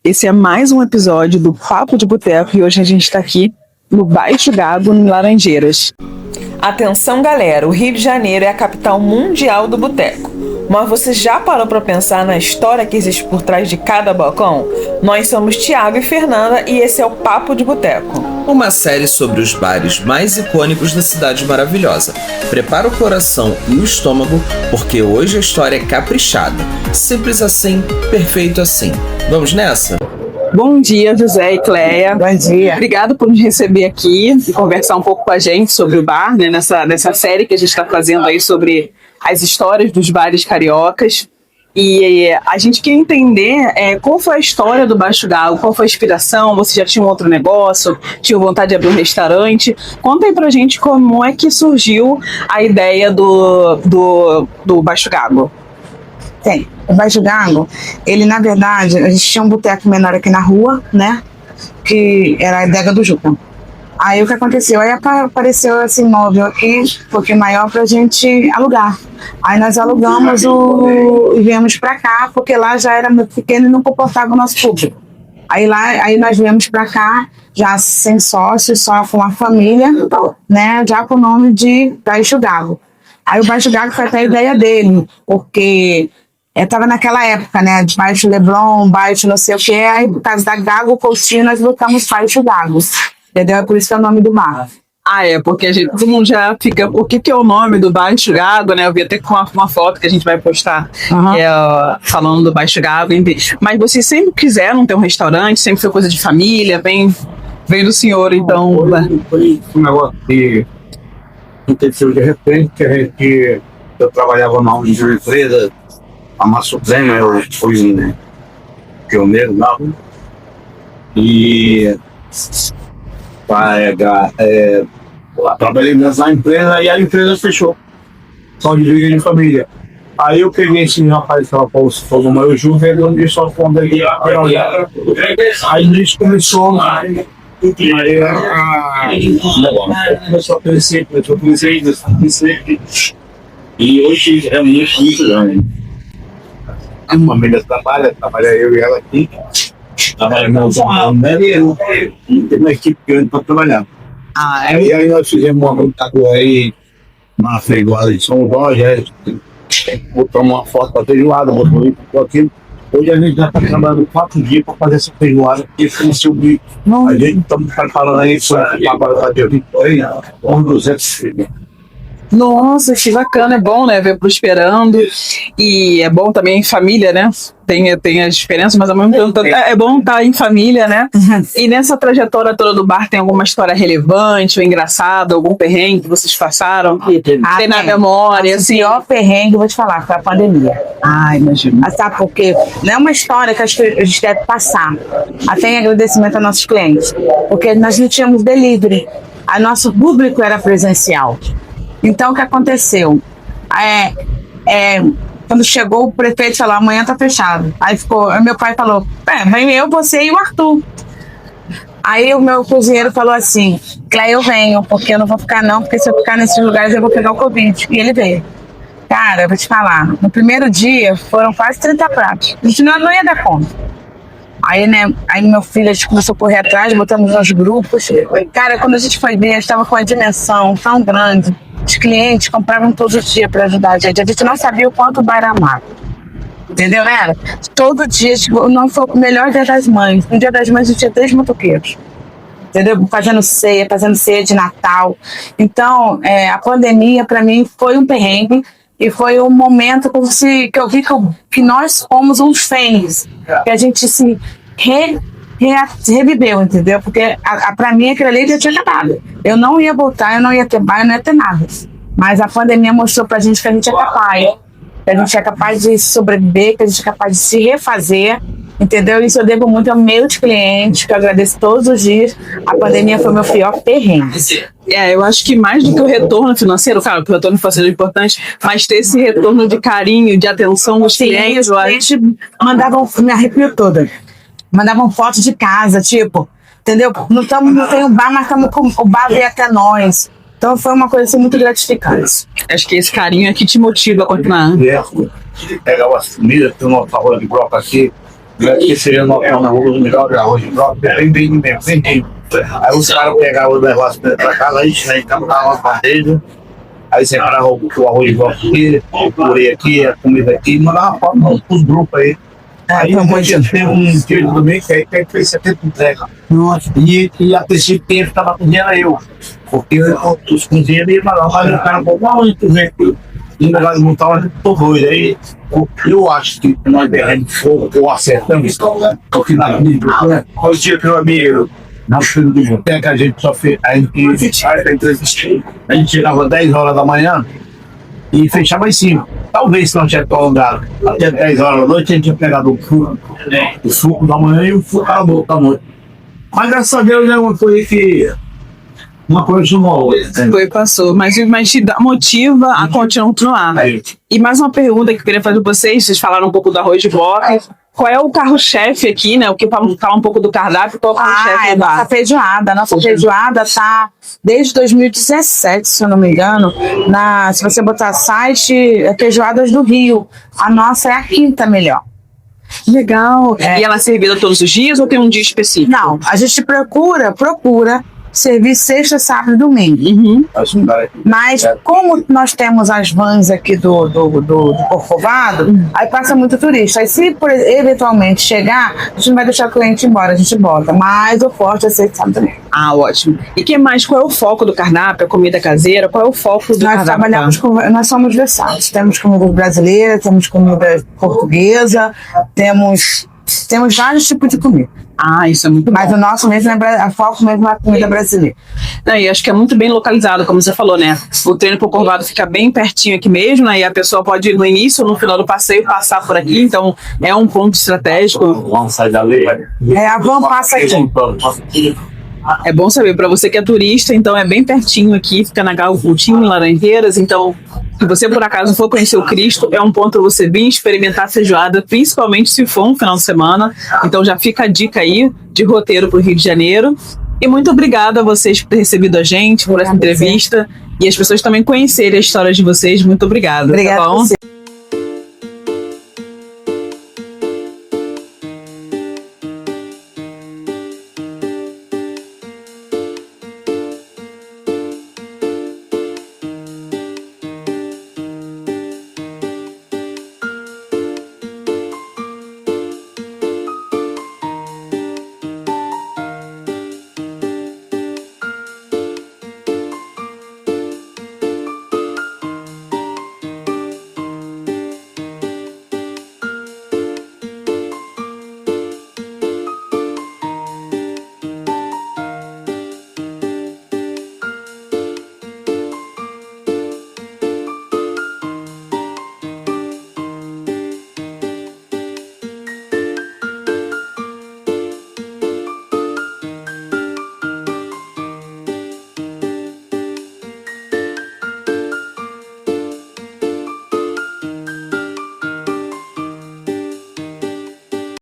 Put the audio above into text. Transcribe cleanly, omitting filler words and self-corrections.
Esse é mais um episódio do Papo de Boteco e hoje a gente está aqui no Baixo Gado, em Laranjeiras. Atenção, galera, o Rio de Janeiro é a capital mundial do boteco. Mas você já parou para pensar na história que existe por trás de cada balcão? Nós somos Thiago e Fernanda e esse é o Papo de Boteco. Uma série sobre os bares mais icônicos da cidade maravilhosa. Prepara o coração e o estômago, porque hoje a história é caprichada. Simples assim, perfeito assim. Vamos nessa? Bom dia, José e Cleia. Bom dia. Obrigado por nos receber aqui e conversar um pouco com a gente sobre o bar, né? Nessa série que a gente está fazendo aí sobre as histórias dos bares cariocas. E a gente quer entender qual foi a história do Baixo Gado, qual foi a inspiração, você já tinha um outro negócio, tinha vontade de abrir um restaurante. Conta aí pra gente como é que surgiu a ideia do Baixo Gado. Tem. O Baixo Gado, ele na verdade, a gente tinha um boteco menor aqui na rua, né? Que era a Adega do Juca. Aí o que aconteceu? Aí apareceu esse imóvel aqui, um pouquinho maior, pra gente alugar. Aí nós alugamos e viemos pra cá, porque lá já era muito pequeno e não comportava o nosso público. Aí nós viemos pra cá, já sem sócios, só com a família, né? Já com o nome de Baixo Gado. Aí o Baixo Gado foi até a ideia dele, porque tava naquela época, né? De Baixo Leblon, Baixo não sei o que, aí por causa da Gago Coutinho nós botamos Baixo Gado. Entendeu? É por isso que é o nome do bar. Porque todo mundo já fica... O que é o nome do Baixo Gado, né? Eu vi até com uma foto que a gente vai postar, falando do Baixo Gado. Mas vocês sempre quiseram ter um restaurante, sempre foi coisa de família, vem do senhor, então... Foi um negócio que aconteceu de repente, eu trabalhava na empresa, a Massuprema, eu fui um pioneiro lá, e trabalhei nessa empresa e a empresa fechou, só de briga de família. Aí eu peguei esse rapaz que estava falando meu junto, ele onde só quando ele aí isso começou começou a crescer, e hoje é muito grande. A família trabalha eu e ela aqui, trabalha tem uma equipe grande para trabalhar. Aí nós fizemos uma computadora aí na feijoada de São Jorge, botamos uma foto para feijoada, botamos aquilo. Hoje a gente já está trabalhando 4 dias para fazer essa feijoada, porque foi o bico. A gente está preparando aí para fazer uns 200 filhos. Nossa, que bacana, é bom, né, ver prosperando, e é bom também em família, né, tem as diferenças, mas ao mesmo tempo é bom estar em família, né, e nessa trajetória toda do bar tem alguma história relevante ou engraçada, algum perrengue que vocês passaram, que tem na memória, assim? O pior perrengue, vou te falar, foi a pandemia. Imagino. Sabe por quê? Não é uma história que a gente deve passar, até em agradecimento aos nossos clientes, porque nós não tínhamos delivery, o nosso público era presencial. Então, o que aconteceu? Quando chegou, o prefeito falou, amanhã tá fechado. Aí meu pai falou, vem eu, você e o Arthur. Aí o meu cozinheiro falou assim, Cleia, eu venho, porque eu não vou ficar não, porque se eu ficar nesses lugares eu vou pegar o Covid. E ele veio. Cara, eu vou te falar, no primeiro dia foram quase 30 pratos. A gente não ia dar conta. Aí meu filho, a gente começou a correr atrás, botamos nos grupos. Cara, quando a gente foi ver, a gente estava com uma dimensão tão grande. Os clientes compravam todos os dias para ajudar a gente. A gente não sabia o quanto o bar era amado. Entendeu, né? Todo dia, não foi o melhor Dia das Mães. No Dia das Mães, a gente tinha 3 motoqueiros. Entendeu? Fazendo ceia de Natal. Então, a pandemia, para mim, foi um perrengue. E foi um momento que eu vi que nós fomos uns fênix. Que a gente se reviveu, entendeu? Porque pra mim aquilo ali já tinha acabado. Eu não ia voltar, eu não ia ter bar, eu não ia ter nada. Mas a pandemia mostrou pra gente que a gente é capaz. Que a gente é capaz de sobreviver, que a gente é capaz de se refazer. Entendeu? Isso eu devo muito aos meus clientes, que eu agradeço todos os dias. A pandemia foi meu pior perrengue. Eu acho que mais do que o retorno financeiro, claro, o retorno financeiro é importante, mas ter esse retorno de carinho, de atenção dos clientes. A gente me arrepio toda. Mandavam fotos de casa, tipo, entendeu? Não tem um bar, mas o bar veio até nós. Então foi uma coisa assim, muito gratificante. Acho que esse carinho é que te motiva a continuar. Pegar uma comida, tem uma favor de broca aqui, Que seria no rua do melhor de arroz de broca, bem mesmo, bem. Aí os caras pegavam o negócio pra casa, aí ficava uma parede, aí separava o arroz de broca aqui, o purê aqui, a comida aqui, e mandava foto pros grupos aí. Aí a gente teve um dia do domingo que aí fez 70 entregas. Nossa. E a terceira tempo estava cozinhando eu. Porque os cozinheiros iam lá, mas o cara falou, onde tu vem? E o negócio não estava muito doido. Aí eu acho que nós derramos fogo ou acertamos, porque na vida, né? Os dias que eu amigo, na fila do boteco, a gente só fez, a gente chegava 10 horas da manhã e fechava às 5. Talvez se não tivesse prolongado até 10 horas da noite, a gente tinha pegado o suco da manhã e o suco da noite. Mas graças a Deus é uma coisa que uma coisa nova. Foi, passou, mas te motiva a continuar. E mais uma pergunta que eu queria fazer para vocês falaram um pouco do arroz de broca. Qual é o carro-chefe aqui, né? O que falar um pouco do cardápio, qual é o carro-chefe? É nossa feijoada. A nossa feijoada tá desde 2017, se eu não me engano. Se você botar site, Feijoadas do Rio. A nossa é a quinta melhor. Legal. E ela é servida todos os dias ou tem um dia específico? Não, a gente procura servir sexta, sábado e domingo. Mas como nós temos as vans aqui do Corcovado, aí passa muito turista. Aí se eventualmente chegar, a gente não vai deixar o cliente ir embora, a gente bota. Mas o forte é sexta, sábado e domingo. Ah, ótimo. E que mais? Qual é o foco do cardápio? A comida caseira? Qual é o foco do Nós cardápio? nós somos versáteis. Temos comida brasileira, temos comida portuguesa, temos vários tipos de comida. Ah, isso é muito Mas bom. o nosso mesmo é foco mesmo na comida brasileira. Não, e acho que é muito bem localizado, como você falou, né? O treino pro Corcovado fica bem pertinho aqui mesmo, né? E a pessoa pode ir no início ou no final do passeio passar por aqui, então é um ponto estratégico. Vamos sair da lei. A van passa aqui. É bom saber, para você que é turista, então é bem pertinho aqui, fica na Gal Coutinho, em Laranjeiras, então se você por acaso for conhecer o Cristo, é um ponto para você vir experimentar a feijoada, principalmente se for um final de semana, então já fica a dica aí de roteiro para o Rio de Janeiro. E muito obrigada a vocês por ter recebido a gente, por essa entrevista, e as pessoas também conhecerem a história de vocês. Muito obrigada. Obrigada Tá bom? a você.